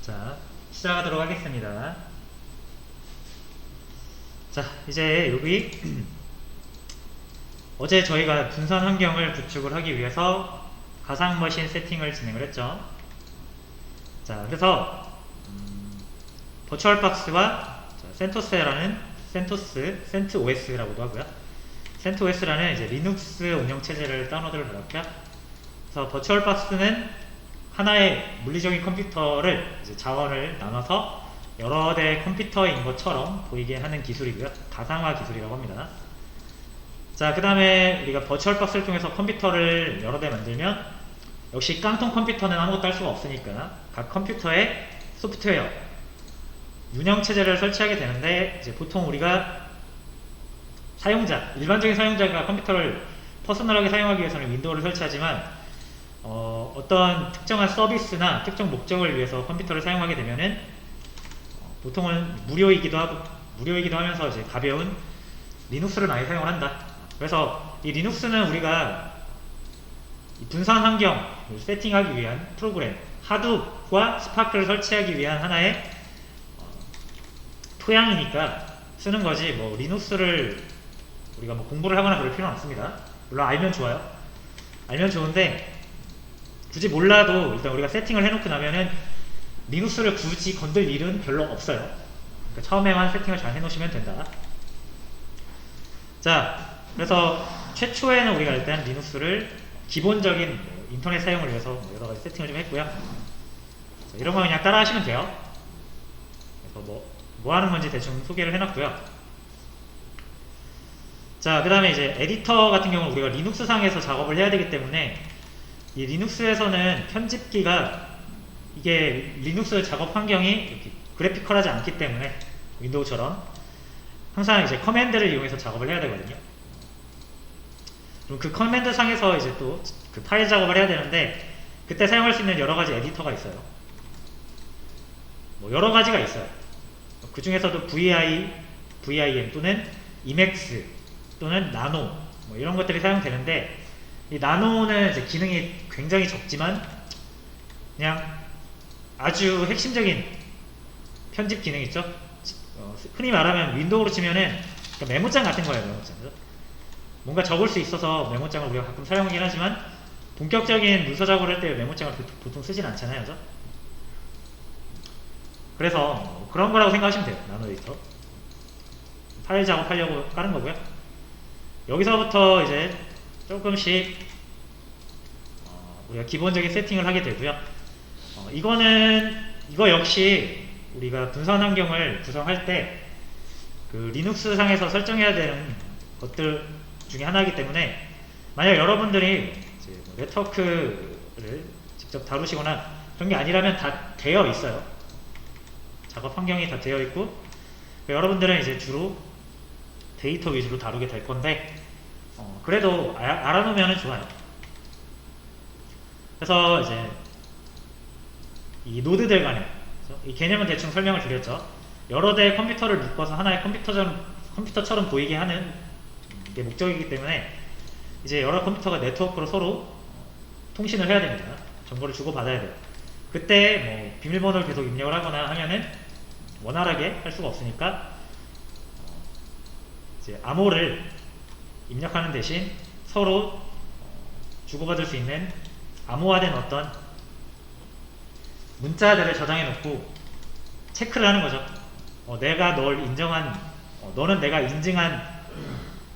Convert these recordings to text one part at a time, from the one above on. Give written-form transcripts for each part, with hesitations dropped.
자, 시작하도록 하겠습니다. 자, 이제 여기 어제 저희가 분산 환경을 구축을 하기 위해서 가상 머신 세팅을 진행을 했죠. 자, 그래서 버추얼박스와 센토스라고도 하고요. 센토스라는 이제 리눅스 운영체제를 다운로드를 받았고요. 그래서 버추얼박스는 하나의 물리적인 컴퓨터를 이제 자원을 나눠서 여러 대의 컴퓨터인 것처럼 보이게 하는 기술이고요. 가상화 기술이라고 합니다. 자, 그 다음에 우리가 버추얼박스를 통해서 컴퓨터를 여러 대 만들면 역시 깡통 컴퓨터는 아무것도 할 수가 없으니까 각 컴퓨터에 소프트웨어, 운영체제를 설치하게 되는데 이제 보통 우리가 일반적인 사용자가 컴퓨터를 퍼스널하게 사용하기 위해서는 윈도우를 설치하지만 어떤 특정한 서비스나 특정 목적을 위해서 컴퓨터를 사용하게 되면은 보통은 무료이기도 하면서 이제 가벼운 리눅스를 많이 사용을 한다. 그래서 이 리눅스는 우리가 이 분산 환경 세팅하기 위한 프로그램, 하둡과 스파크를 설치하기 위한 하나의 토양이니까 쓰는 거지, 뭐 리눅스를 우리가 뭐 공부를 하거나 그럴 필요는 없습니다. 물론 알면 좋아요. 알면 좋은데 굳이 몰라도 일단 우리가 세팅을 해놓고 나면은 리눅스를 굳이 건들 일은 별로 없어요. 그러니까 처음에만 세팅을 잘 해놓으시면 된다. 자, 그래서 최초에는 우리가 일단 리눅스를 기본적인 인터넷 사용을 위해서 여러가지 세팅을 좀 했고요. 자, 이런 거 그냥 따라 하시면 돼요. 그래서 뭐 하는 건지 대충 소개를 해놨고요. 자, 그 다음에 이제 에디터 같은 경우는 우리가 리눅스 상에서 작업을 해야 되기 때문에 이 리눅스에서는 편집기가 이게 리눅스 작업 환경이 이렇게 그래피컬하지 않기 때문에 윈도우처럼 항상 이제 커맨드를 이용해서 작업을 해야 되거든요. 그럼 그 커맨드 상에서 이제 또 그 파일 작업을 해야 되는데 그때 사용할 수 있는 여러 가지 에디터가 있어요. 뭐 여러 가지가 있어요. 그 중에서도 VIM 또는 Emacs 또는 나노 뭐 이런 것들이 사용되는데 이 나노는 이제 기능이 굉장히 적지만 그냥 아주 핵심적인 편집 기능 있죠. 흔히 말하면 윈도우로 치면은 그러니까 메모장 같은 거예요. 메모장. 뭔가 적을 수 있어서 메모장을 우리가 가끔 사용하긴 하지만 본격적인 문서 작업을 할 때 메모장을 보통 쓰진 않잖아요. 그죠? 그래서 그런 거라고 생각하시면 돼요. 나노 에디터. 파일 작업하려고 까는 거고요. 여기서부터 이제 조금씩 우리가 기본적인 세팅을 하게 되고요. 이거 역시 우리가 분산 환경을 구성할 때 그 리눅스 상에서 설정해야 되는 것들 중에 하나이기 때문에 만약 여러분들이 이제 뭐 네트워크를 직접 다루시거나 그런 게 아니라면 다 되어 있어요. 작업 환경이 다 되어 있고 여러분들은 이제 주로 데이터 위주로 다루게 될 건데 그래도 알아놓으면 좋아요. 그래서 이제 이 노드들 간에 이 개념은 대충 설명을 드렸죠. 여러 대의 컴퓨터를 묶어서 하나의 컴퓨터처럼 보이게 하는 게 목적이기 때문에 이제 여러 컴퓨터가 네트워크로 서로 통신을 해야 됩니다. 정보를 주고받아야 돼요. 그때 뭐 비밀번호를 계속 입력을 하거나 하면은 원활하게 할 수가 없으니까 이제 암호를 입력하는 대신 서로 주고받을 수 있는 암호화된 어떤 문자들을 저장해 놓고 체크를 하는 거죠. 내가 널 인정한 너는 내가 인증한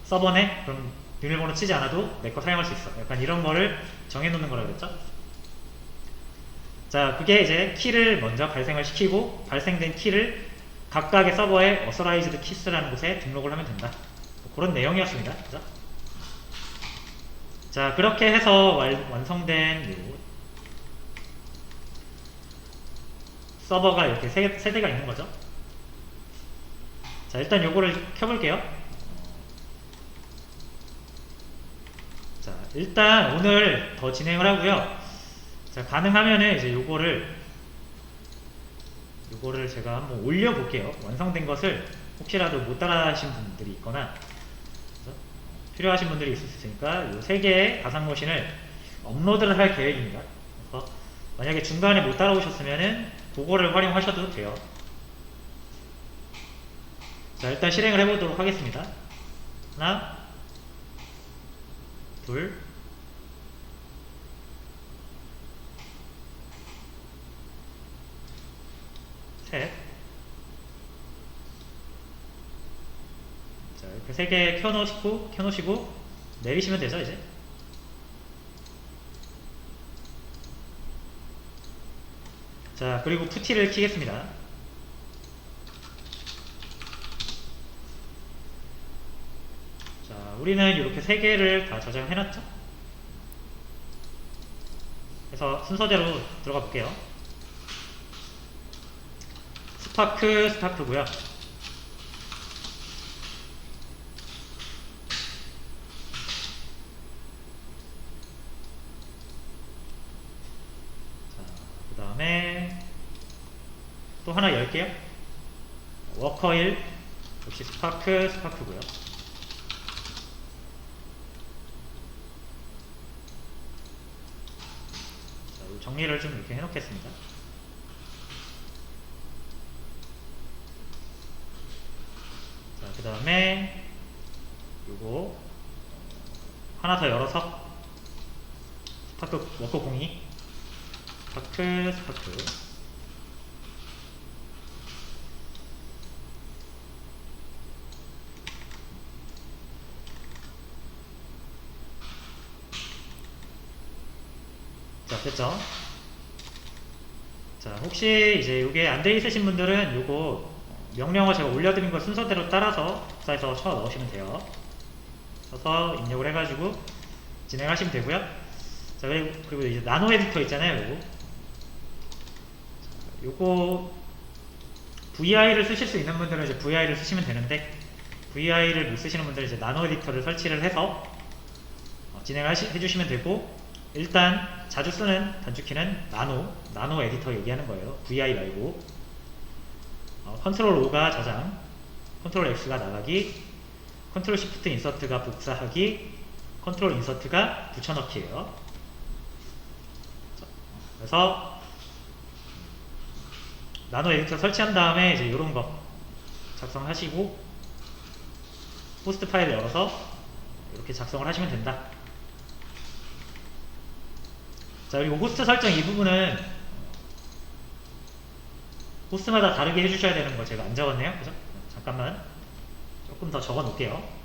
서버네? 그럼 비밀번호 치지 않아도 내 거 사용할 수 있어. 약간 이런 거를 정해 놓는 거라고 그랬죠. 자, 그게 이제 키를 먼저 발생을 시키고 발생된 키를 각각의 서버에 Authorized Keys라는 곳에 등록을 하면 된다. 뭐 그런 내용이었습니다. 그죠? 자, 그렇게 해서 완성된 서버가 이렇게 세 대가 있는 거죠. 자, 일단 요거를 켜볼게요. 자, 일단 오늘 더 진행을 하고요. 자, 가능하면은 이제 요거를 제가 한번 올려볼게요. 완성된 것을 혹시라도 못 따라하신 분들이 있거나 필요하신 분들이 있을 수 있으니까 요 3개의 가상머신을 업로드를 할 계획입니다. 그래서 만약에 중간에 못 따라오셨으면은 그거를 활용하셔도 돼요. 자, 일단 실행을 해보도록 하겠습니다. 하나, 둘, 셋. 자, 이렇게 3개 켜놓으시고 내리시면 되죠, 이제. 자, 그리고 푸티를 키겠습니다. 자, 우리는 이렇게 3개를 다 저장해놨죠? 그래서 순서대로 들어가 볼게요. 스파크고요. 그 다음에 또 하나 열게요. 워커 1 역시 스파크고요. 자, 정리를 좀 이렇게 해놓겠습니다. 자, 그 다음에 요거 하나 더 열어서 스파크 워커 02 스파크 자, 됐죠? 자, 혹시 이제 이게 안 돼 있으신 분들은 요거 명령어 제가 올려드린 거 순서대로 따라서 복사해서 쳐 넣으시면 돼요. 쳐서 입력을 해가지고 진행하시면 되고요. 자, 그리고 이제 나노 에디터 있잖아요. 요거 VI를 쓰실 수 있는 분들은 이제 VI를 쓰시면 되는데, VI를 못 쓰시는 분들은 이제 나노 에디터를 설치를 해서 진행을 해주시면 되고, 일단 자주 쓰는 단축키는 나노 에디터 얘기하는 거예요. VI 말고. 컨트롤 O가 저장, 컨트롤 X가 나가기, 컨트롤 시프트 인서트가 복사하기, 컨트롤 인서트가 붙여넣기예요. 그래서 나노 에디터 설치한 다음에 이제 이런 거 작성하시고 호스트 파일 열어서 이렇게 작성을 하시면 된다. 자, 그리고 호스트 설정 이 부분은 호스트마다 다르게 해주셔야 되는 거 제가 안 적었네요. 그죠? 잠깐만 조금 더 적어 놓을게요.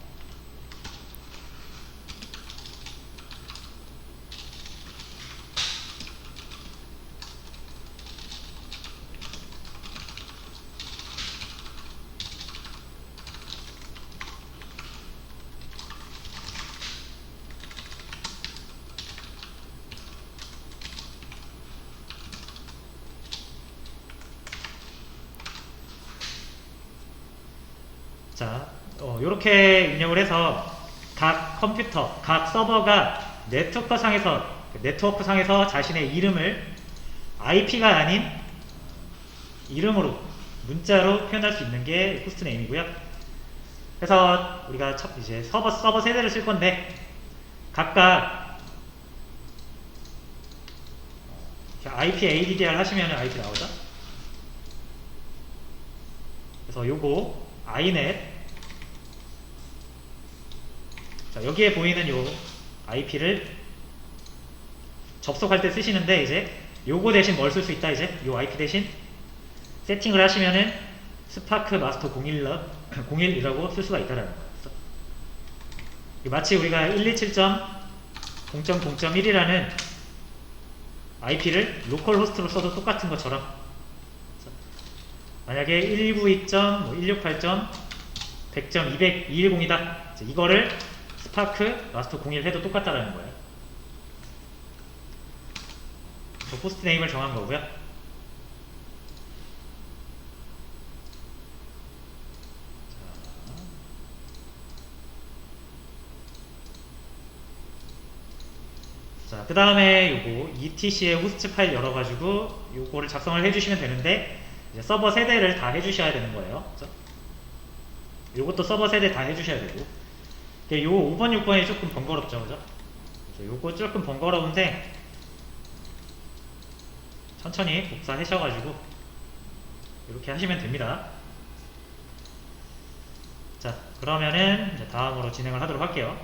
자, 요렇게 입력을 해서 각 컴퓨터, 각 서버가 네트워크 상에서 자신의 이름을 IP가 아닌 이름으로, 문자로 표현할 수 있는 게 호스트네임이고요. 그래서 우리가 이제 서버 세대를 쓸 건데, 각각 IP ADDR 하시면 IP 나오죠. 그래서 요거 inet, 자, 여기에 보이는 요 IP를 접속할 때 쓰시는데, 이제 요거 대신 뭘 쓸 수 있다, 이제 요 IP 대신 세팅을 하시면은 스파크 마스터 01이라고 쓸 수가 있다라는 거예요. 마치 우리가 127.0.0.1이라는 IP를 로컬 호스트로 써도 똑같은 것처럼, 만약에 192.168.100.210이다 이거를 스파크 마스터 01 해도 똑같다라는 거예요. 호스트 네임을 정한 거고요. 자, 그 다음에 요거 etc의 호스트 파일 열어가지고 요거를 작성을 해주시면 되는데, 이제 서버 세대를 다 해주셔야 되는 거예요. 그렇죠? 요것도 서버 세대 다 해주셔야 되고, 요 5번, 6번이 조금 번거롭죠, 그죠? 요거 조금 번거로운데 천천히 복사하셔가지고 이렇게 하시면 됩니다. 자, 그러면은 이제 다음으로 진행을 하도록 할게요.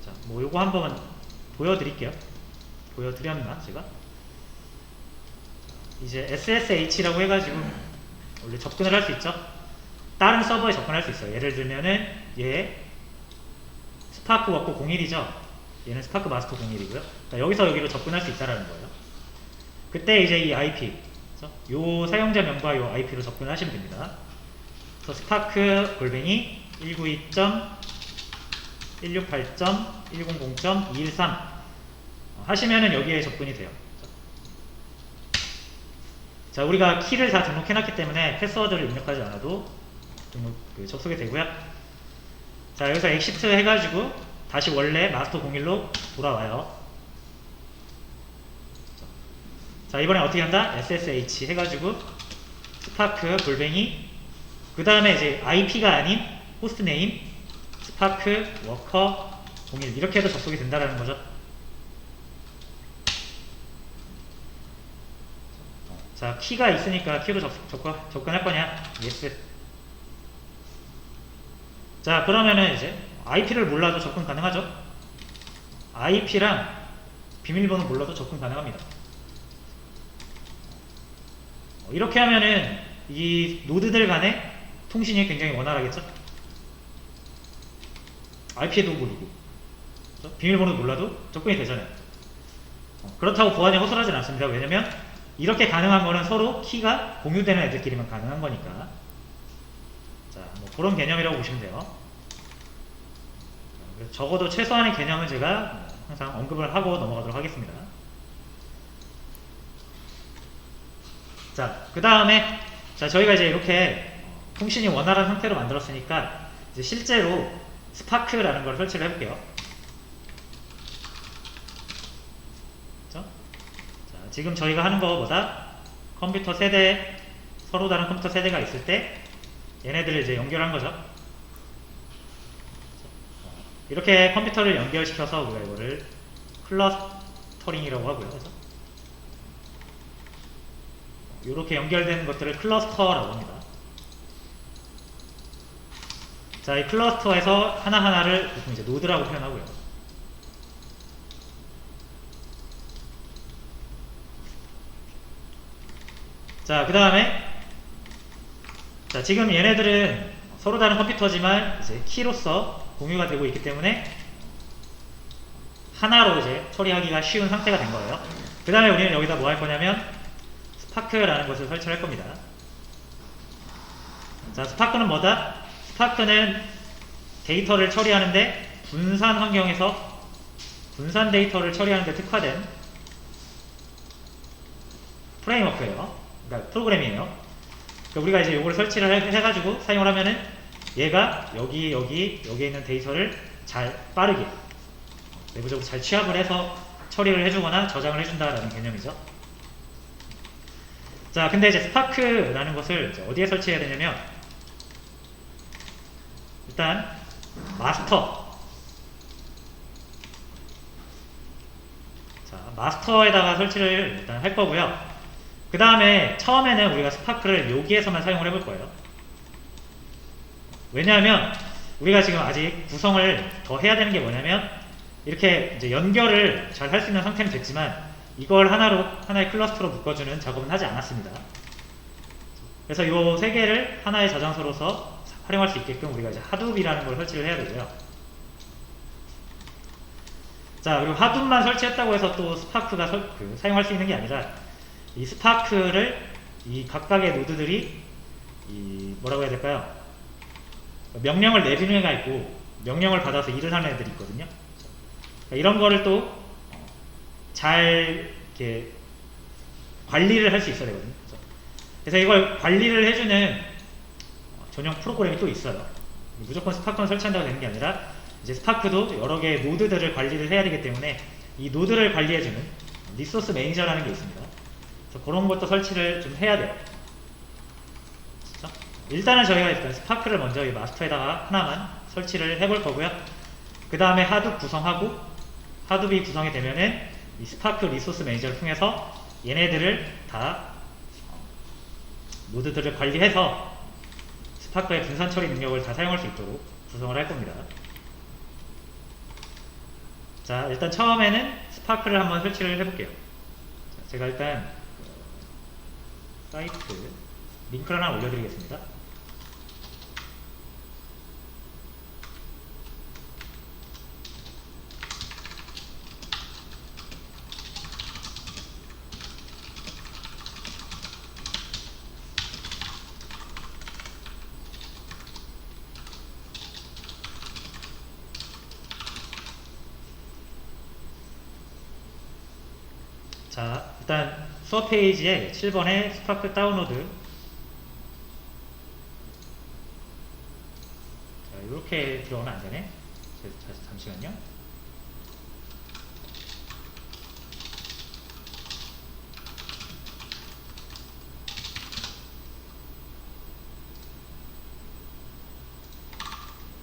자, 뭐 요거 한번 보여드릴게요. 보여드렸나 제가? 이제 SSH라고 해가지고 원래 접근을 할 수 있죠. 다른 서버에 접근할 수 있어요. 예를 들면은 얘 스파크 워커 01이죠. 얘는 스파크 마스터 01이고요. 여기서 여기로 접근할 수 있다라는 거예요. 그때 이제 이 IP, 요 사용자명과 요 IP로 접근하시면 됩니다. 그래서 스파크 골뱅이 192.168.100.213 하시면은 여기에 접근이 돼요. 자, 우리가 키를 다 등록해놨기 때문에 패스워드를 입력하지 않아도 접속이 되고요. 자, 여기서 엑시트 해가지고 다시 원래 마스터 01로 돌아와요. 자, 이번엔 어떻게 한다? SSH 해가지고 스파크 골뱅이 그 다음에 이제 IP가 아닌 호스트네임 스파크 워커 01 이렇게 해도 접속이 된다라는 거죠. 자, 키가 있으니까 키로 접근할 거냐? 예스. 자, 그러면은 이제 IP를 몰라도 접근 가능하죠? IP랑 비밀번호 몰라도 접근 가능합니다. 이렇게 하면은 이 노드들 간의 통신이 굉장히 원활하겠죠? IP도 모르고 비밀번호도 몰라도 접근이 되잖아요. 그렇다고 보안이 허술하진 않습니다. 왜냐면 이렇게 가능한 거는 서로 키가 공유되는 애들끼리만 가능한 거니까. 자, 뭐 그런 개념이라고 보시면 돼요. 적어도 최소한의 개념은 제가 항상 언급을 하고 넘어가도록 하겠습니다. 자, 그 다음에 저희가 이제 이렇게 통신이 원활한 상태로 만들었으니까 이제 실제로 스파크라는 걸 설치를 해볼게요. 지금 저희가 하는 거보다 컴퓨터 세대, 서로 다른 컴퓨터 세대가 있을 때 얘네들을 이제 연결한 거죠. 이렇게 컴퓨터를 연결시켜서 우리가 이거를 클러스터링이라고 하고요. 그래서 이렇게 연결되는 것들을 클러스터라고 합니다. 자, 이 클러스터에서 하나하나를 보통 이제 노드라고 표현하고요. 자, 그 다음에 지금 얘네들은 서로 다른 컴퓨터지만 이제 키로서 공유가 되고 있기 때문에 하나로 이제 처리하기가 쉬운 상태가 된 거예요. 그 다음에 우리는 여기다 뭐 할 거냐면 스파크라는 것을 설치할 겁니다. 자, 스파크는 뭐다? 스파크는 데이터를 처리하는데 분산 환경에서 분산 데이터를 처리하는데 특화된 프레임워크예요. 그러니까 프로그램이에요. 그러니까 우리가 이제 요거를 설치를 해가지고 사용을 하면은 얘가 여기에 있는 데이터를 빠르게 내부적으로 잘 취합을 해서 처리를 해주거나 저장을 해준다라는 개념이죠. 자, 근데 이제 스파크라는 것을 이제 어디에 설치해야 되냐면 일단 마스터에다가 설치를 일단 할 거고요. 그 다음에 처음에는 우리가 스파크를 여기에서만 사용을 해볼 거예요. 왜냐하면 우리가 지금 아직 구성을 더 해야 되는 게 뭐냐면 이렇게 이제 연결을 잘 할 수 있는 상태는 됐지만 이걸 하나의 클러스터로 묶어주는 작업은 하지 않았습니다. 그래서 이 세 개를 하나의 저장소로서 활용할 수 있게끔 우리가 이제 하둡이라는 걸 설치를 해야 되고요. 자, 그리고 하둡만 설치했다고 해서 또 스파크가 사용할 수 있는 게 아니라 이 스파크를 이 각각의 노드들이 뭐라고 해야 될까요? 명령을 내주는 애가 있고 명령을 받아서 일을 하는 애들이 있거든요. 이런 거를 또 잘 이렇게 관리를 할 수 있어야 되거든요. 그래서 이걸 관리를 해주는 전용 프로그램이 또 있어요. 무조건 스파크만 설치한다고 되는 게 아니라 이제 스파크도 여러 개의 노드들을 관리를 해야 되기 때문에 이 노드를 관리해주는 리소스 매니저라는 게 있습니다. 그래서 그런 것도 설치를 좀 해야 돼요. 그렇죠? 일단은 저희가 일단 스파크를 먼저 이 마스터에다가 하나만 설치를 해볼 거고요. 그 다음에 하둡 구성하고, 하둡이 구성이 되면은 이 스파크 리소스 매니저를 통해서 얘네들을 다 노드들을 관리해서 스파크의 분산 처리 능력을 다 사용할 수 있도록 구성을 할 겁니다. 자, 일단 처음에는 스파크를 한번 설치를 해볼게요. 자, 제가 일단 사이트 링크를 하나 올려드리겠습니다. 자, 일단 수업 페이지에 7번에 스파크 다운로드, 자, 이렇게 들어오면 안 되네. 잠시만요.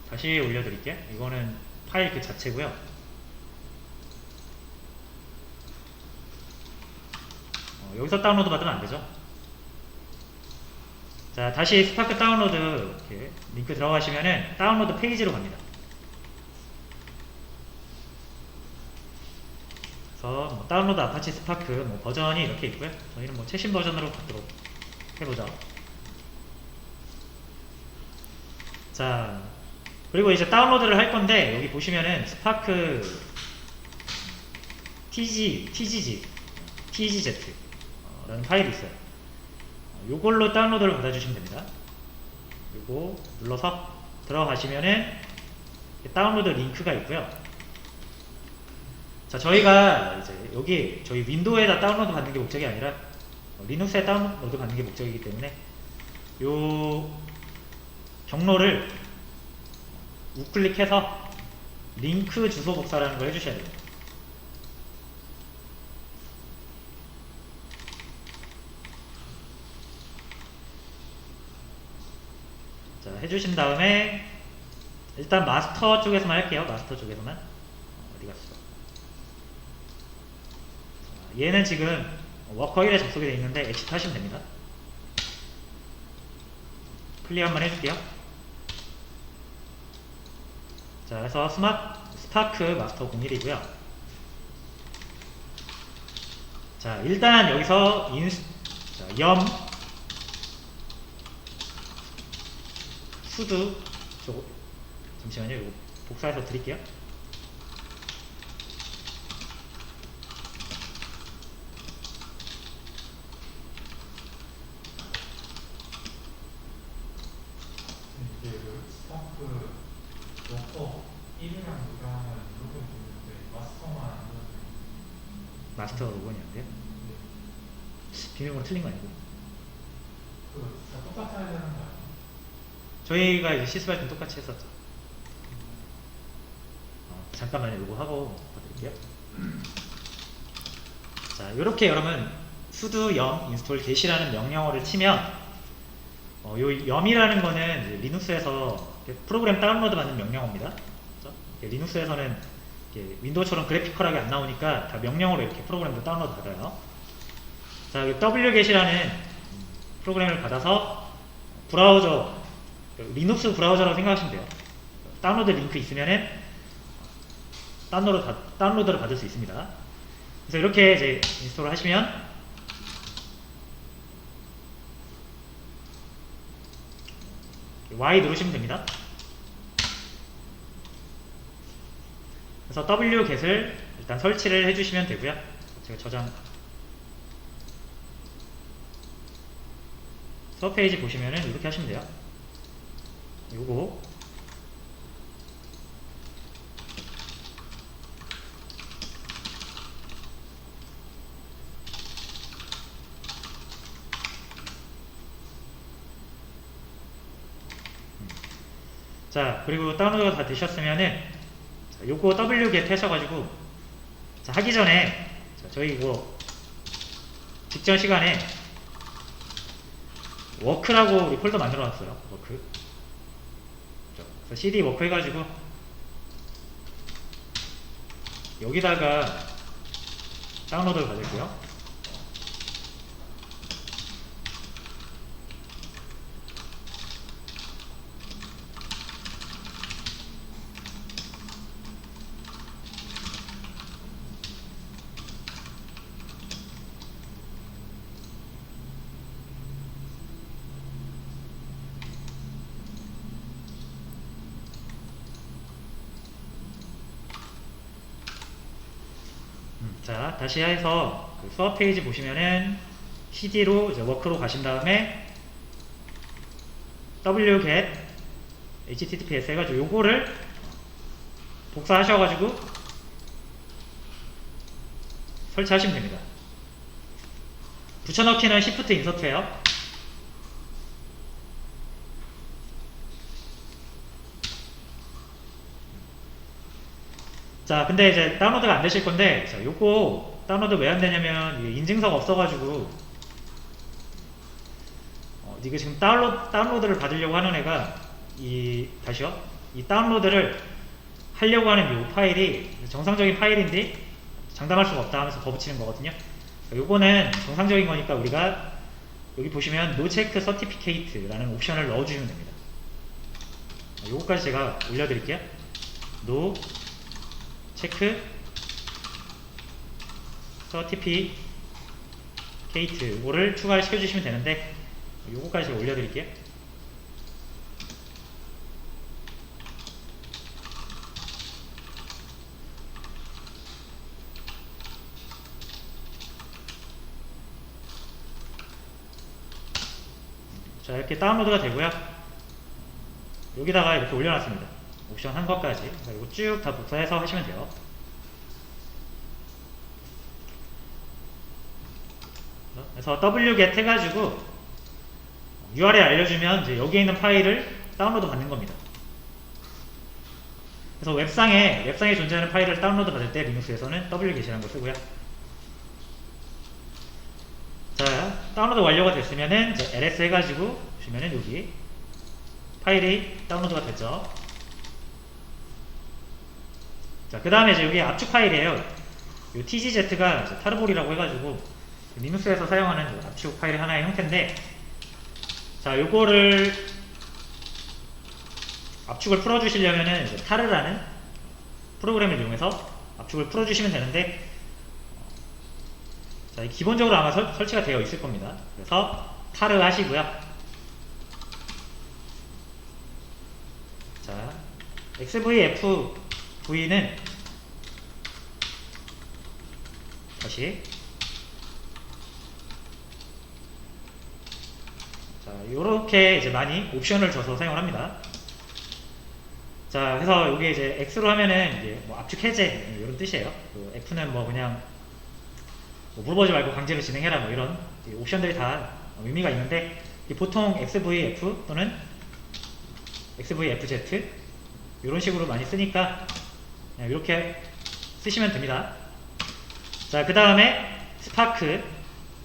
다시 올려드릴게요. 이거는 파일 그 자체고요. 여기서 다운로드 받으면 안되죠. 자, 다시 스파크 다운로드 이렇게 링크 들어가시면은 다운로드 페이지로 갑니다. 그래서 뭐 다운로드 아파치 스파크 뭐 버전이 이렇게 있고요. 저희는 뭐 최신 버전으로 받도록 해보죠. 자, 그리고 이제 다운로드를 할 건데 여기 보시면은 스파크 TGZ 라는 파일이 있어요. 요걸로 다운로드를 받아주시면 됩니다. 요거 눌러서 들어가시면은 다운로드 링크가 있고요. 자, 저희가 이제 여기 저희 윈도우에다 다운로드 받는 게 목적이 아니라 리눅스에 다운로드 받는 게 목적이기 때문에 요 경로를 우클릭해서 링크 주소 복사라는 걸 해주셔야 돼요. 자, 해주신 다음에 일단 마스터 쪽에서만 할게요. 마스터 쪽에서만. 어디 갔어? 자, 얘는 지금 워커 1에 접속이 되어 있는데 엑시트 하시면 됩니다. 클리어 한번 해줄게요. 자, 그래서 스파크 마스터 01이고요. 자, 일단 여기서 염 수드 잠시만요. 이거 복사해서 드릴게요. 이제 그 스파크 워커 1이랑 2랑 이렇게 보이는데 마스터만 안 넣어요. 마스터 로건이 안 돼요? 네. 비밀번호 틀린 거 아니고? 다 똑같아야 되는 거 아니에요? 저희가 이제 시스발 때 똑같이 했었죠. 잠깐만요. 이거 하고 드릴게요. 자, 이렇게 여러분 sudo yum install get이라는 명령어를 치면 요 yum이라는 거는 이제 리눅스에서 프로그램 다운로드 받는 명령어입니다. 그렇죠? 리눅스에서는 윈도우처럼 그래피컬하게 안 나오니까 다 명령어로 이렇게 프로그램도 다운로드 받아요. 자, wget이라는 프로그램을 받아서 브라우저, 리눅스 브라우저라고 생각하시면 돼요. 다운로드 링크 있으면은 다운로드를 받을 수 있습니다. 그래서 이렇게 이제 인스톨을 하시면 Y 누르시면 됩니다. 그래서 wget을 일단 설치를 해주시면 되고요. 제가 저장 수업 페이지 보시면은 이렇게 하시면 돼요. 요거 자, 그리고 다운로드가 다 되셨으면은 자, 요거 wget 하셔가지고 자, 하기 전에 자, 저희 이거 직전 시간에 워크라고 우리 폴더 만들어 놨어요. 워크. 그래서 cd 워크 해가지고 여기다가 다운로드를 받을게요. 자, 다시 해서 그 수업 페이지 보시면은 cd로 이제 워크로 가신 다음에 wget https 해가지고 요거를 복사하셔가지고 설치하시면 됩니다. 붙여넣기는 Shift 인서트예요. 자, 근데 이제 다운로드가 안 되실 건데, 자, 요거 다운로드 왜 안 되냐면 이게 인증서가 없어가지고 이게 지금 다운로드를 받으려고 하는 애가 다시요, 이 다운로드를 하려고 하는 이 파일이 정상적인 파일인데 장담할 수가 없다 하면서 거부치는 거거든요. 요거는 정상적인 거니까 우리가 여기 보시면 No Check Certificate 라는 옵션을 넣어주시면 됩니다. 요거까지 제가 올려드릴게요. No 체크 서티피케이트 이거를 추가를 시켜주시면 되는데 요거까지 제가 올려드릴게요. 자, 이렇게 다운로드가 되고요. 여기다가 이렇게 올려놨습니다. 옵션 한 것까지. 이거 쭉 다 복사해서 하시면 돼요. 그래서 wget 해가지고 URL 알려주면 이제 여기에 있는 파일을 다운로드 받는 겁니다. 그래서 웹상에 존재하는 파일을 다운로드 받을 때 리눅스에서는 wget이라는 걸 쓰고요. 자, 다운로드 완료가 됐으면은 이제 ls 해가지고 보시면은 여기 파일이 다운로드가 됐죠. 자, 그 다음에 이제 여기 압축 파일이에요. 이 tgz가 타르볼이라고 해가지고 리눅스에서 사용하는 압축 파일의 하나의 형태인데, 자, 요거를 압축을 풀어주시려면은 이제 타르라는 프로그램을 이용해서 압축을 풀어주시면 되는데, 자, 기본적으로 아마 설치가 되어 있을 겁니다. 그래서 타르 하시고요. 자, XVFV는 다시, 자, 요렇게 이제 많이 옵션을 줘서 사용을 합니다. 자, 그래서 여기 이제 X로 하면은 이제 뭐 압축 해제 이런 뜻이에요. F는 뭐 그냥 뭐 물어보지 말고 강제로 진행해라 뭐 이런 옵션들이 다 의미가 있는데, 보통 XVF 또는 XVFZ 이런 식으로 많이 쓰니까 그냥 이렇게 쓰시면 됩니다. 자, 그 다음에 스파크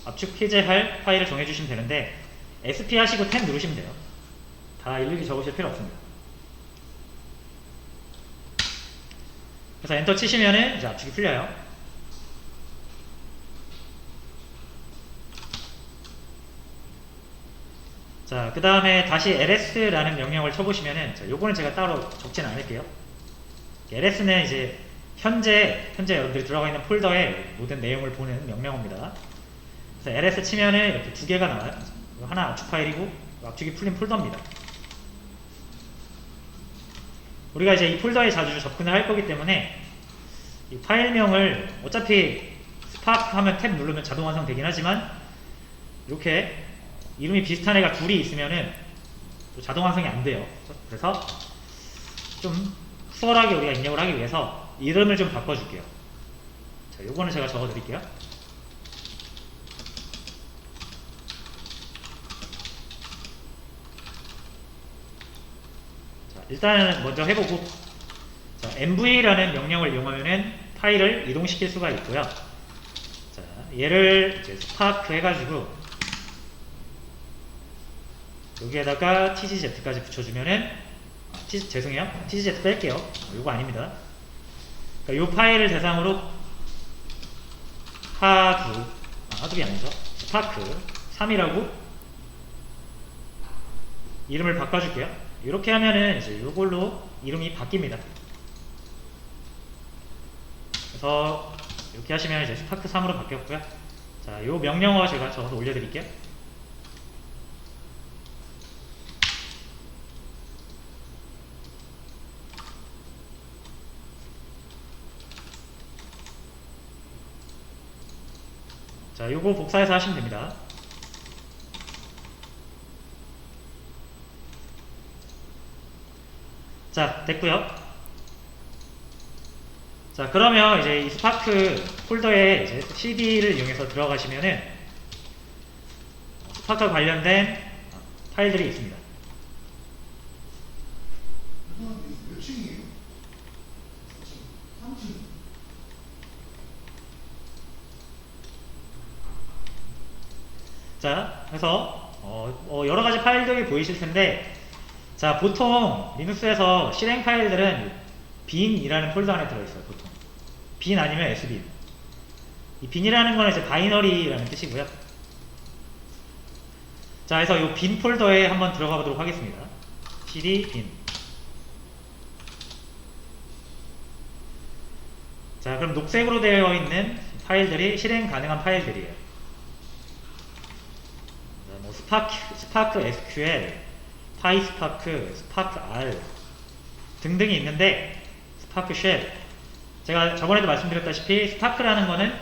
압축 해제할 파일을 정해주시면 되는데, SP 하시고 탭 누르시면 돼요. 다 일일이 적으실 필요 없습니다. 그래서 엔터 치시면은 이제 압축이 풀려요. 자, 그 다음에 다시 ls라는 명령을 쳐보시면은, 자, 요거는 제가 따로 적지는 않을게요. ls는 이제 현재 여러분들이 들어가 있는 폴더에 모든 내용을 보는 명령어입니다. 그래서 ls 치면은 이렇게 두 개가 나와요. 하나 압축 파일이고 압축이 풀린 폴더입니다. 우리가 이제 이 폴더에 자주 접근을 할 거기 때문에 이 파일명을 어차피 스파크 하면 탭 누르면 자동 완성되긴 하지만, 이렇게 이름이 비슷한 애가 둘이 있으면은 또 자동 완성이 안 돼요. 그래서 좀 수월하게 우리가 입력을 하기 위해서 이름을 좀 바꿔줄게요. 자, 요거는 제가 적어 드릴게요. 자, 일단은 먼저 해보고, 자, mv라는 명령을 이용하면은 파일을 이동시킬 수가 있고요. 자, 얘를 이제 스파크 해가지고 여기에다가 tgz까지 붙여주면은 죄송해요. tgz 뺄게요. 요거 아닙니다. 그러니까 요 파일을 대상으로 하둡이 아니죠. 스파크 3이라고 이름을 바꿔줄게요. 이렇게 하면은 이제 요걸로 이름이 바뀝니다. 그래서 이렇게 하시면 이제 스파크 3으로 바뀌었고요. 자, 요 명령어 제가 적어서 올려드릴게요. 자, 요거 복사해서 하시면 됩니다. 자, 됐고요. 자, 그러면 이제 이 스파크 폴더에 이제 cd를 이용해서 들어가시면은 스파크와 관련된 파일들이 있습니다. 몇 층이에요? 3층. 자, 그래서 여러 가지 파일들이 보이실 텐데, 자, 보통 리눅스에서 실행 파일들은 bin이라는 폴더 안에 들어있어요. 보통 bin 아니면 sbin. 이 bin이라는 거는 이제 바이너리라는 뜻이고요. 자, 그래서 이 bin 폴더에 한번 들어가 보도록 하겠습니다. cd bin. 자, 그럼 녹색으로 되어 있는 파일들이 실행 가능한 파일들이에요. 뭐 스파크 SQL, 파이스파크, 스파크 R 등등이 있는데, 스파크 쉘, 제가 저번에도 말씀드렸다시피 스파크라는 거는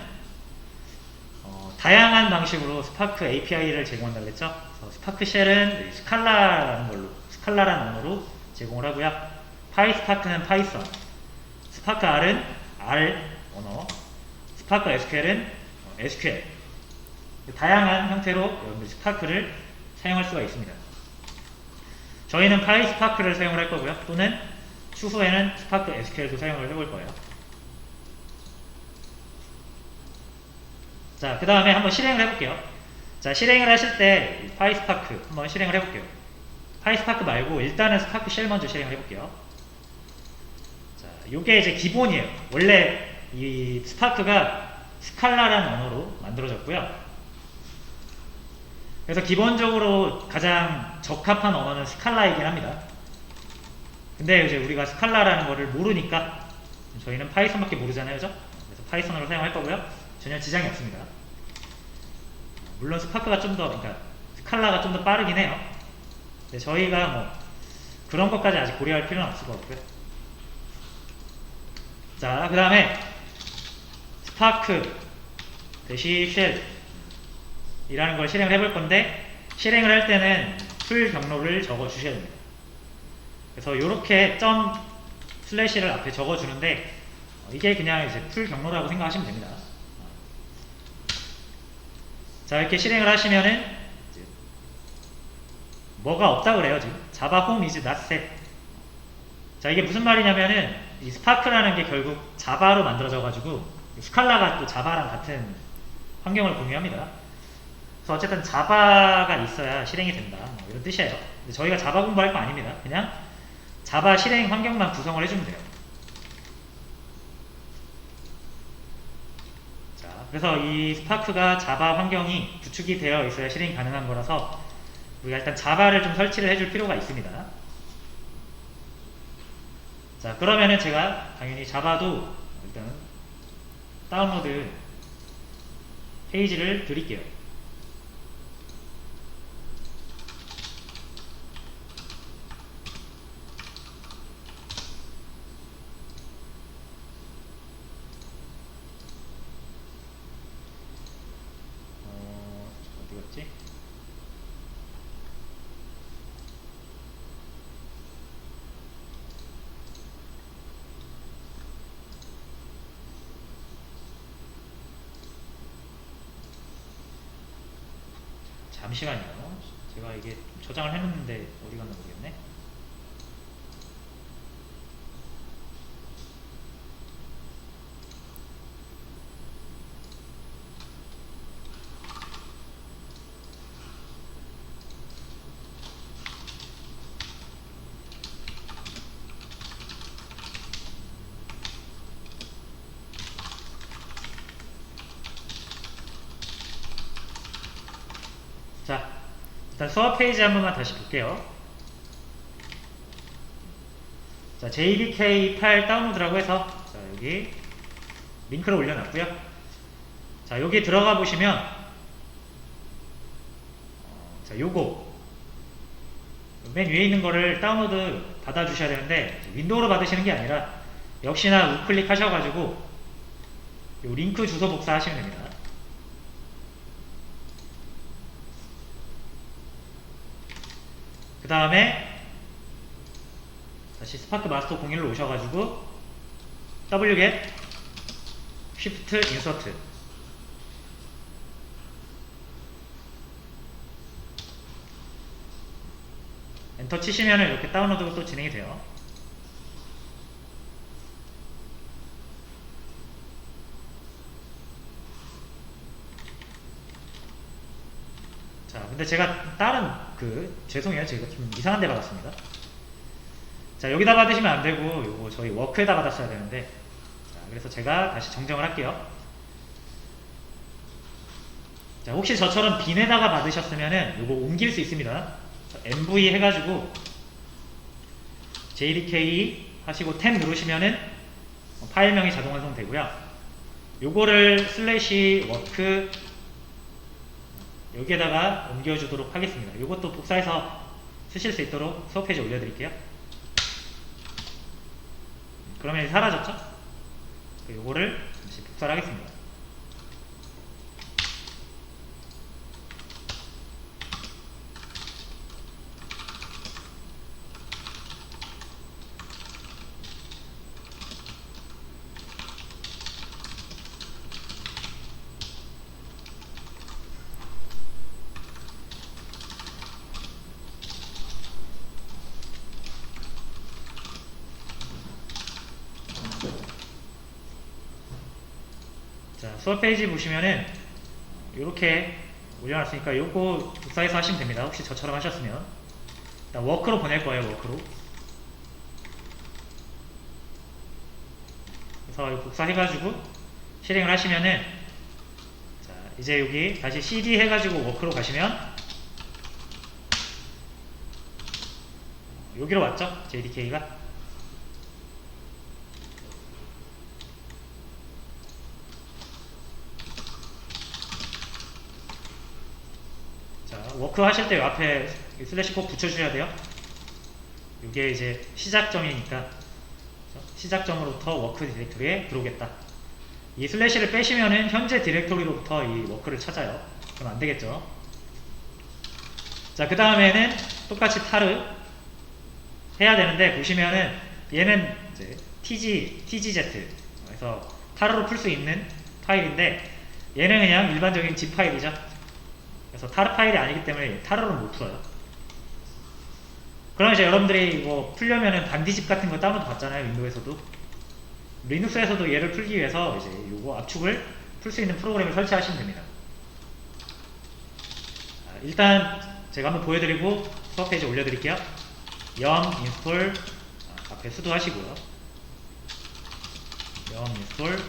다양한 방식으로 스파크 API를 제공한다고 했죠. 스파크 쉘은 스칼라라는 언어로 제공을 하고요. 파이스파크는 파이썬, 스파크 R은 R 언어, 스파크 SQL은 SQL. 다양한 형태로 여러분들이 스파크를 사용할 수가 있습니다. 저희는 파이스파크를 사용을 할 거고요. 또는 추후에는 스파크 SQL도 사용을 해볼 거예요. 자, 그 다음에 한번 실행을 해볼게요. 자, 실행을 하실 때 파이스파크 한번 실행을 해볼게요. 파이스파크 말고 일단은 스파크 쉘 먼저 실행을 해볼게요. 자, 요게 이제 기본이에요. 원래 이 스파크가 스칼라라는 언어로 만들어졌고요. 그래서 기본적으로 가장 적합한 언어는 스칼라이긴 합니다. 근데 이제 우리가 스칼라라는 거를 모르니까 저희는 파이썬밖에 모르잖아요, 그죠? 그래서 파이썬으로 사용할 거고요. 전혀 지장이 없습니다. 물론 스파크가 좀 더, 그러니까 스칼라가 좀 더 빠르긴 해요. 근데 저희가 뭐 그런 것까지 아직 고려할 필요는 없을 것 같고요. 자, 그 다음에 스파크 대시 쉘 이라는 걸 실행을 해볼 건데, 실행을 할 때는 풀 경로를 적어 주셔야 됩니다. 그래서 이렇게 점 슬래시를 앞에 적어 주는데, 이게 그냥 이제 풀 경로라고 생각하시면 됩니다. 자, 이렇게 실행을 하시면은 이제 뭐가 없다고 그래요. 지금 Java home is not set. 자, 이게 무슨 말이냐면은 이 스파크라는 게 결국 자바로 만들어져 가지고 스칼라가 또 자바랑 같은 환경을 공유합니다. 그래서 어쨌든 자바가 있어야 실행이 된다, 뭐 이런 뜻이에요. 근데 저희가 자바 공부할 거 아닙니다. 그냥 자바 실행 환경만 구성을 해주면 돼요. 자, 그래서 이 스파크가 자바 환경이 구축이 되어 있어야 실행이 가능한 거라서 우리가 일단 자바를 좀 설치를 해줄 필요가 있습니다. 자, 그러면은 제가 당연히 자바도 일단 다운로드 페이지를 드릴게요. 어디 갔지? 잠시만요. 제가 이게 저장을 해놓는데 어디 갔나 모르겠네. 자, 일단 수업 페이지 한 번만 다시 볼게요. 자, JDK 파일 다운로드라고 해서 자, 여기 링크를 올려놨고요. 자, 여기 들어가 보시면 자, 요거 맨 위에 있는 거를 다운로드 받아 주셔야 되는데 윈도우로 받으시는 게 아니라 역시나 우클릭 하셔가지고 요 링크 주소 복사하시면 됩니다. 그 다음에 다시 스파크 마스터 01로 오셔가지고 wget shift insert 엔터 치시면 이렇게 다운로드가 또 진행이 돼요. 자, 근데 제가 다른 죄송해요. 제가 좀 이상한 데 받았습니다. 자, 여기다 받으시면 안 되고 요거 저희 워크에다 받았어야 되는데 자, 그래서 제가 다시 정정을 할게요. 자, 혹시 저처럼 빈에다가 받으셨으면은 요거 옮길 수 있습니다. 자, MV 해가지고 JDK 하시고 탭 누르시면은 파일명이 자동 완성되고요. 요거를 슬래시 워크 여기에다가 옮겨주도록 하겠습니다. 요것도 복사해서 쓰실 수 있도록 수업 페이지에 올려드릴게요. 그러면 이제 사라졌죠? 요거를 다시 복사를 하겠습니다. 자, 수업 페이지 보시면은 이렇게 올려놨으니까 요거 복사해서 하시면 됩니다. 혹시 저처럼 하셨으면 일단 워크로 보낼 거예요. 워크로. 그래서 복사해가지고 실행을 하시면은 자, 이제 여기 다시 CD 해가지고 워크로 가시면 여기로 왔죠? JDK가. 워크 하실 때 앞에 슬래시 꼭 붙여주셔야 돼요. 이게 이제 시작점이니까 시작점으로부터 워크 디렉토리에 들어오겠다. 이 슬래시를 빼시면은 현재 디렉토리로부터 이 워크를 찾아요. 그럼 안 되겠죠. 자, 그 다음에는 똑같이 타르 해야 되는데 보시면은 얘는 이제 TGZ 그래서 타르로 풀 수 있는 파일인데 얘는 그냥 일반적인 zip 파일이죠. 그래서 타르 파일이 아니기 때문에 타르로는 못 풀어요. 그럼 이제 여러분들이 이거 풀려면은 반디집 같은 거 다운로드 받잖아요. 윈도우에서도. 리눅스에서도 얘를 풀기 위해서 이제 요거 압축을 풀 수 있는 프로그램을 설치하시면 됩니다. 자, 일단 제가 한번 보여드리고 수업 페이지에 올려드릴게요. yum install 앞에 수도 하시고요. yum install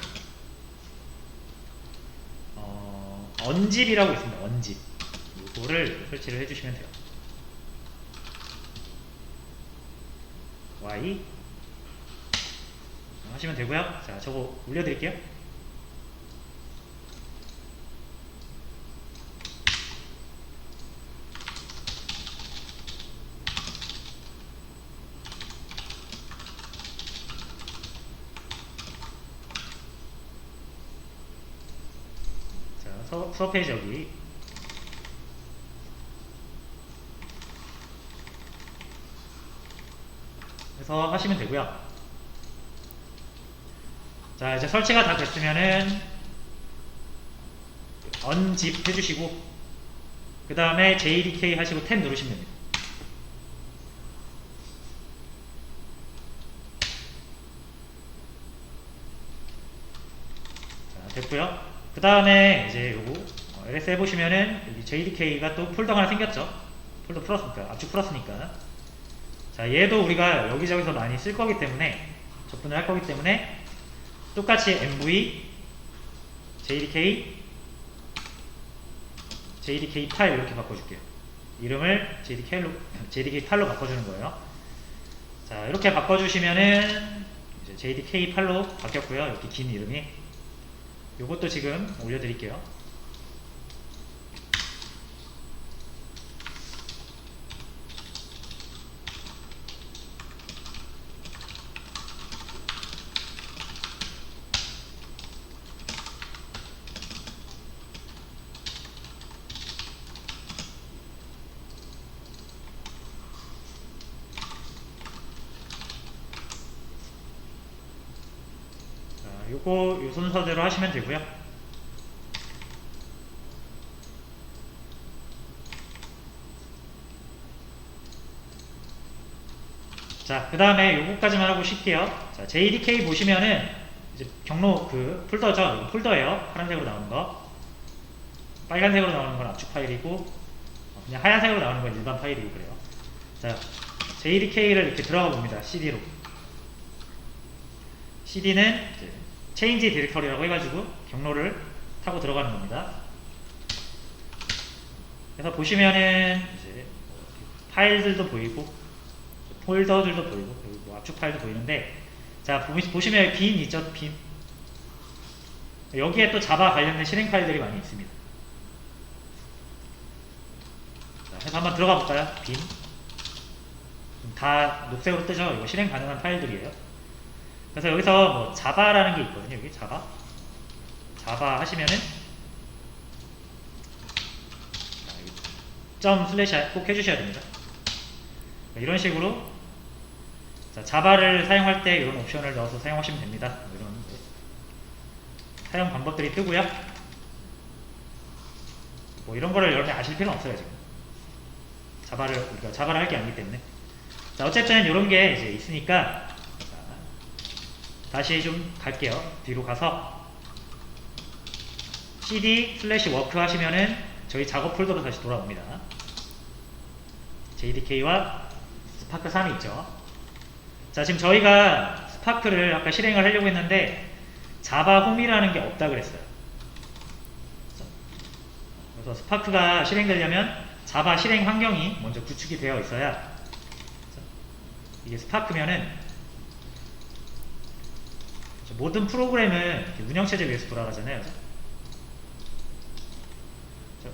언집이라고 있습니다. 언집 이거를 설치를 해주시면 돼요. Y 하시면 되고요. 자, 저거 올려드릴게요. 자, 수업 페이지 여기 해서 하시면 되고요. 자, 이제 설치가 다 됐으면은 언집 해주시고 그 다음에 JDK 하시고 탭 누르시면 됩니다. 자, 됐고요. 그 다음에 이제 요거 ls 해보시면은 여기 JDK가 또 폴더가 하나 생겼죠. 폴더 풀었으니까, 압축 풀었으니까. 자, 얘도 우리가 여기저기서 많이 쓸 거기 때문에 접근을 할 거기 때문에 똑같이 MV JDK JDK8 이렇게 바꿔줄게요. 이름을 JDK8로 바꿔주는 거예요. 자, 이렇게 바꿔주시면은 이제 JDK8로 바뀌었고요. 이렇게 긴 이름이. 요것도 지금 올려드릴게요. 요 순서대로 하시면 되고요. 자, 그 다음에 요거까지만 하고 쉴게요. 자, JDK 보시면은 이제 경로 그 폴더죠. 이거 폴더예요. 파란색으로 나오는 거. 빨간색으로 나오는 건 압축 파일이고, 그냥 하얀색으로 나오는 건 일반 파일이고 그래요. 자, JDK를 이렇게 들어가 봅니다. CD로. CD는 이제 체인지 디렉터리라고 해가지고 경로를 타고 들어가는 겁니다. 그래서 보시면은 이제 파일들도 보이고 폴더들도 보이고 그리고 압축 파일도 보이는데, 자, 보시면 빈 있죠? 빈. 여기에 또 자바 관련된 실행 파일들이 많이 있습니다. 자, 그래서 한번 들어가 볼까요? 빈. 다 녹색으로 뜨죠? 이거 실행 가능한 파일들이에요. 그래서 여기서 뭐 자바라는 게 있거든요. 여기 자바 하시면은 점 슬래시 꼭 해주셔야 됩니다. 이런 식으로 자, 자바를 사용할 때 이런 옵션을 넣어서 사용하시면 됩니다. 이런 사용 방법들이 뜨고요. 뭐 이런 거를 여러분이 아실 필요는 없어요. 지금 우리가 자바를 할 게 아니기 때문에. 자, 어쨌든 이런 게 이제 있으니까 다시 좀 갈게요. 뒤로 가서 cd/work 하시면은 저희 작업 폴더로 다시 돌아옵니다. JDK와 스파크 3이 있죠. 자, 지금 저희가 스파크를 아까 실행을 하려고 했는데 자바 홈이라는 게 없다 그랬어요. 그래서 스파크가 실행되려면 자바 실행 환경이 먼저 구축이 되어 있어야, 이게 스파크면은 모든 프로그램은 운영체제 위에서 돌아가잖아요.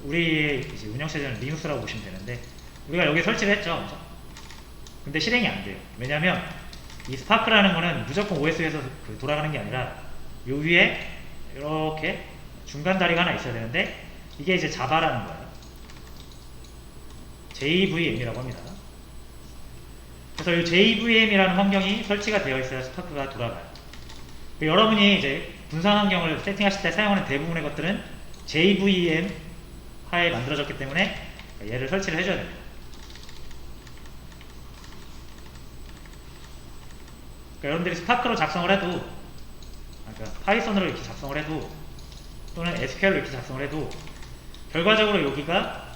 우리 이제 운영체제는 리눅스라고 보시면 되는데, 우리가 여기 설치를 했죠. 근데 실행이 안 돼요. 왜냐면 이 스파크라는 거는 무조건 OS에서 돌아가는 게 아니라 요 위에 이렇게 중간 다리가 하나 있어야 되는데, 이게 이제 자바라는 거예요. JVM이라고 합니다. 그래서 이 JVM이라는 환경이 설치가 되어 있어야 스파크가 돌아가요. 여러분이 이제 분산 환경을 세팅하실 때 사용하는 대부분의 것들은 JVM 하에 만들어졌기 때문에 얘를 설치를 해줘야 됩니다. 그러니까 여러분들이 스파크로 작성을 해도, 그러니까 파이썬으로 이렇게 작성을 해도, 또는 SQL로 이렇게 작성을 해도 결과적으로 여기가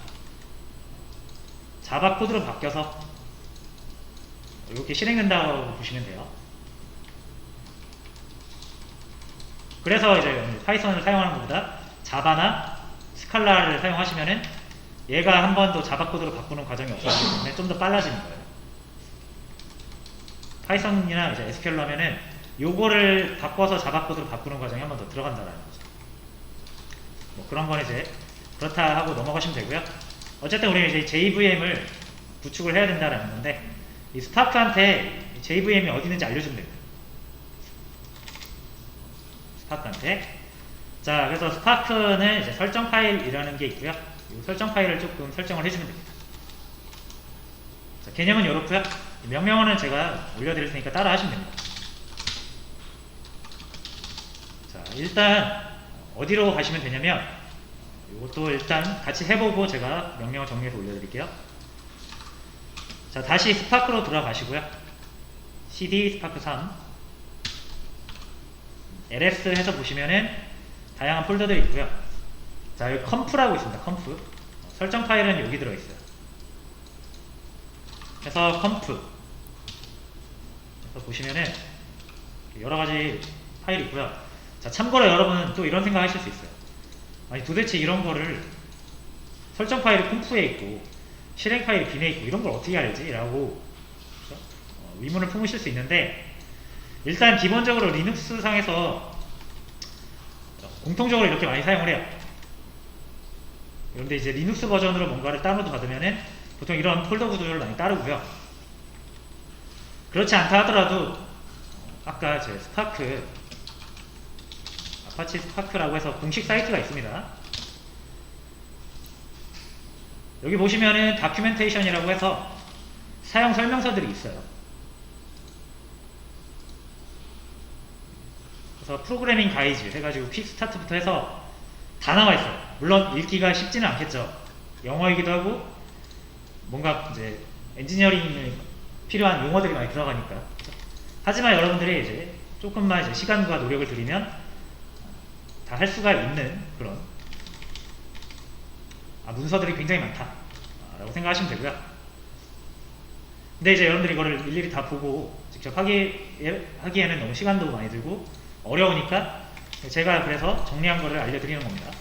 자바 코드로 바뀌어서 이렇게 실행된다고 보시면 돼요. 그래서 이제 파이썬을 사용하는 것보다 자바나 스칼라를 사용하시면은 얘가 한 번도 자바 코드로 바꾸는 과정이 없기 때문에 좀 더 빨라지는 거예요. 파이썬이나 이제 SQL로 하면은 요거를 바꿔서 자바 코드로 바꾸는 과정이 한 번 더 들어간다는 거죠. 뭐 그런 건 이제 그렇다 하고 넘어가시면 되고요. 어쨌든 우리는 이제 JVM을 구축을 해야 된다는 건데, 이 스파크한테 JVM이 어디 있는지 알려주면 됩니다. 스파크한테. 자, 그래서 스파크는 이제 설정 파일이라는 게 있고요. 이 설정 파일을 조금 설정을 해주면 됩니다. 자, 개념은 이렇고요. 명령어는 제가 올려드릴 테니까 따라 하시면 됩니다. 자, 일단 어디로 가시면 되냐면, 이것도 일단 같이 해보고 제가 명령어 정리해서 올려드릴게요. 자, 다시 스파크로 돌아가시고요. cd 스파크 3 ls 해서 보시면은 다양한 폴더들이 있고요. 자, 여기 컴프라고 있습니다. 컴프. 설정 파일은 여기 들어있어요. 그래서 컴프 그래서 보시면은 여러가지 파일이 있고요. 자, 참고로 여러분은 또 이런 생각 하실 수 있어요. 아니, 도대체 이런 거를 설정 파일이 콤프에 있고 실행 파일이 빈에 있고 이런 걸 어떻게 알지? 라고 그렇죠? 의문을 품으실 수 있는데, 일단 기본적으로 리눅스 상에서 공통적으로 이렇게 많이 사용을 해요. 그런데 이제 리눅스 버전으로 뭔가를 다운로드 받으면은 보통 이런 폴더 구조를 많이 따르고요. 그렇지 않다 하더라도 아까 제 스파크, 아파치 스파크라고 해서 공식 사이트가 있습니다. 여기 보시면은 다큐멘테이션이라고 해서 사용 설명서들이 있어요. 그래서 프로그래밍 가이드 해가지고 퀵 스타트부터 해서 다 나와 있어요. 물론 읽기가 쉽지는 않겠죠. 영어이기도 하고 뭔가 이제 엔지니어링에 필요한 용어들이 많이 들어가니까. 하지만 여러분들이 이제 조금만 이제 시간과 노력을 들이면 다 할 수가 있는 그런 문서들이 굉장히 많다 라고 생각하시면 되고요. 근데 이제 여러분들이 이거를 일일이 다 보고 직접 하기에는 너무 시간도 많이 들고 어려우니까 제가 그래서 정리한 거를 알려드리는 겁니다.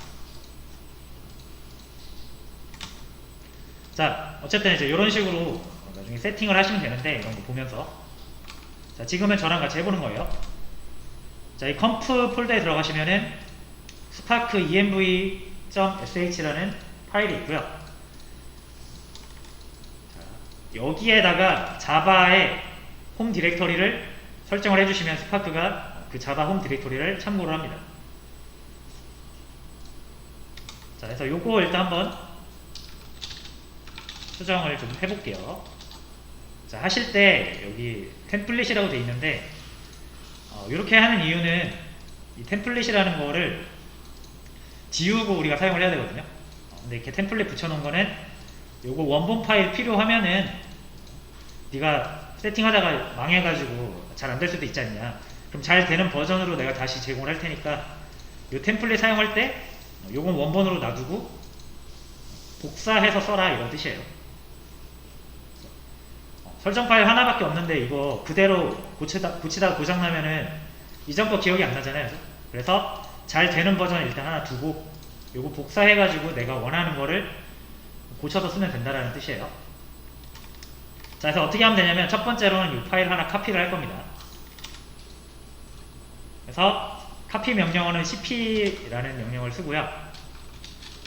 자, 어쨌든 이제 이런 식으로 나중에 세팅을 하시면 되는데, 이런 거 보면서. 자, 지금은 저랑 같이 해보는 거예요. 자, 이 컴프 폴더에 들어가시면은 스파크 env.sh라는 파일이 있고요. 자, 여기에다가 자바의 홈 디렉터리를 설정을 해주시면 스파크가 그 자바 홈 디렉터리를 참고를 합니다. 자, 그래서 요거 일단 한번 수정을 좀 해볼게요. 자, 하실 때 여기 템플릿이라고 되어 있는데 이렇게 하는 이유는 이 템플릿이라는 거를 지우고 우리가 사용을 해야 되거든요. 근데 이렇게 템플릿 붙여놓은 거는 요거 원본 파일 필요하면은 네가 세팅하다가 망해가지고 잘 안 될 수도 있지 않냐, 그럼 잘 되는 버전으로 내가 다시 제공을 할 테니까 요 템플릿 사용할 때 요건 원본으로 놔두고 복사해서 써라, 이런 뜻이에요. 설정 파일 하나밖에 없는데 이거 그대로 고치다가 고장나면은 이전 거 기억이 안 나잖아요. 그래서 잘 되는 버전 일단 하나 두고 요거 복사해가지고 내가 원하는 거를 고쳐서 쓰면 된다라는 뜻이에요. 자, 그래서 어떻게 하면 되냐면 첫 번째로는 이 파일 하나 카피를 할 겁니다. 그래서 카피 명령어는 cp라는 명령어를 쓰고요.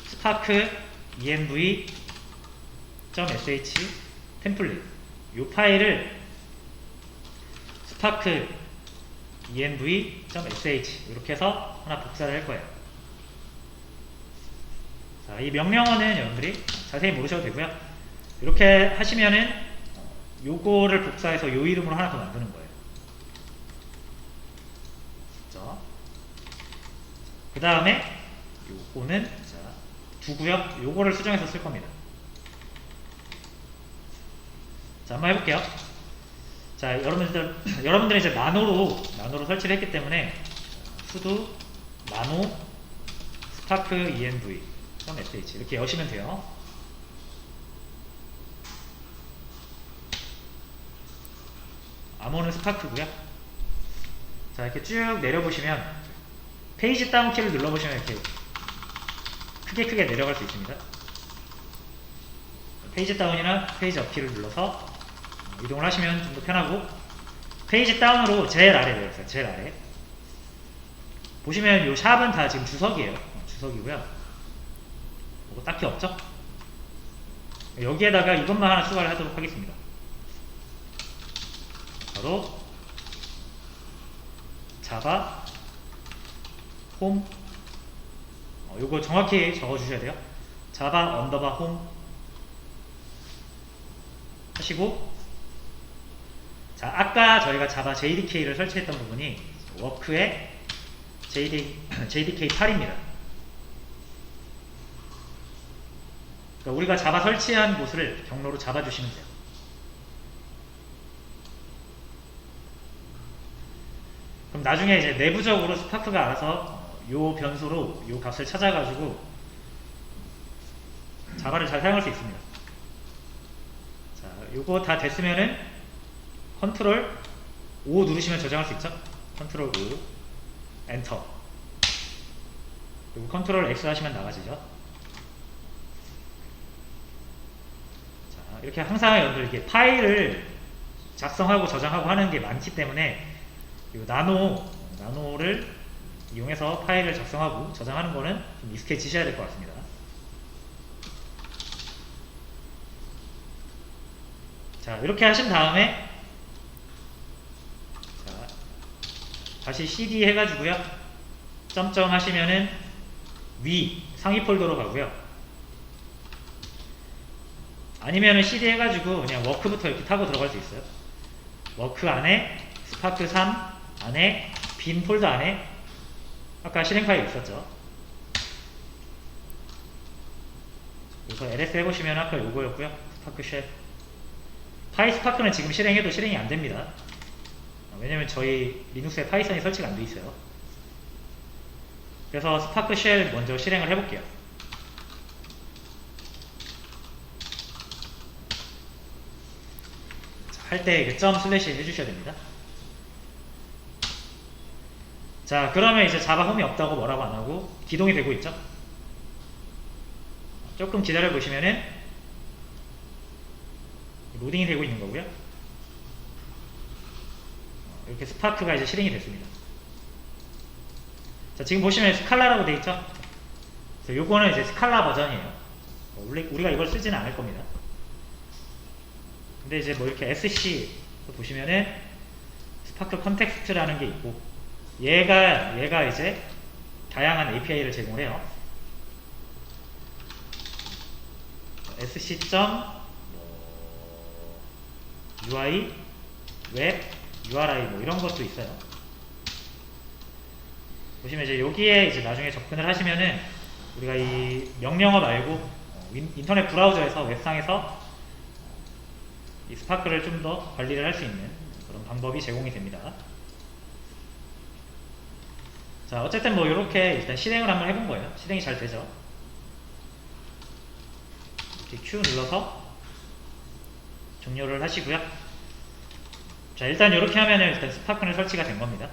스파크 env.sh 템플릿, 이 파일을 스파크 env.sh 이렇게 해서 하나 복사를 할 거예요. 자, 이 명령어는 여러분들이 자세히 모르셔도 되고요. 이렇게 하시면은 요거를 복사해서 요 이름으로 하나 더 만드는 거예요. 그 다음에 요거는 자, 두고요. 요거를 수정해서 쓸 겁니다. 자, 한번 해볼게요. 자, 여러분들은 이제 나노로 설치를 했기 때문에 sudo nano spark env.sh 이렇게 여시면 돼요. 암호는 스파크고요. 자, 이렇게 쭉 내려보시면 페이지 다운 키를 눌러보시면 이렇게 크게 내려갈 수 있습니다. 페이지 다운이나 페이지 업 키를 눌러서 이동을 하시면 좀 더 편하고, 페이지 다운으로 제일 아래 내려오세요. 제일 아래 보시면 요 샵은 다 지금 주석이에요. 주석이고요. 뭐 딱히 없죠? 여기에다가 이것만 하나 추가를 하도록 하겠습니다. 바로 자바 홈, 요거 정확히 적어 주셔야 돼요. 자바 언더바 홈 하시고, 자, 아까 저희가 자바 JDK를 설치했던 부분이 워크의 JDK 8입니다. 그러니까 우리가 자바 설치한 곳을 경로로 잡아주시면 돼요. 그럼 나중에 이제 내부적으로 스파크가 알아서 요 변수로 요 값을 찾아가지고 자바를 잘 사용할 수 있습니다. 자, 요거 다 됐으면은 컨트롤 O 누르시면 저장할 수 있죠? 컨트롤 O 엔터, 그리고 컨트롤 X 하시면 나가지죠. 이렇게 항상 여러분들 이렇게 파일을 작성하고 저장하고 하는 게 많기 때문에 이 나노를 이용해서 파일을 작성하고 저장하는 거는 좀 익숙해지셔야 될 것 같습니다. 자, 이렇게 하신 다음에 자, 다시 cd 해가지고요. 점점 하시면은 상위 폴더로 가고요. 아니면은 cd 해가지고 그냥 워크부터 이렇게 타고 들어갈 수 있어요. 워크 안에 스파크 3 안에 빈 폴더 안에 아까 실행 파일 있었죠. 그래서 ls 해보시면 아까 요거였고요. 스파크 쉘 파이스파크는 지금 실행해도 실행이 안됩니다. 왜냐면 저희 리눅스에 파이썬이 설치가 안 돼 있어요. 그래서 스파크 쉘 먼저 실행을 해볼게요. 할 때 점 슬래시 해주셔야 됩니다. 자, 그러면 이제 자바 홈이 없다고 뭐라고 안 하고 기동이 되고 있죠. 조금 기다려 보시면은 로딩이 되고 있는 거고요. 이렇게 스파크가 이제 실행이 됐습니다. 자, 지금 보시면 스칼라라고 되어 있죠. 그래서 요거는 이제 스칼라 버전이에요. 우리가 이걸 쓰지는 않을 겁니다. 근데 이제 뭐 이렇게 SC 보시면은 스파크 컨텍스트라는 게 있고 얘가 이제 다양한 API를 제공해요. SC. UI, 웹, URI 뭐 이런 것도 있어요. 보시면 이제 여기에 이제 나중에 접근을 하시면은 우리가 이 명령어 말고 인터넷 브라우저에서 웹상에서 이 스파크를 좀 더 관리를 할 수 있는 그런 방법이 제공이 됩니다. 자, 어쨌든 뭐 이렇게 일단 실행을 한번 해본 거예요. 실행이 잘 되죠. 이렇게 Q 눌러서 종료를 하시고요. 자, 일단 이렇게 하면은 일단 스파크는 설치가 된 겁니다.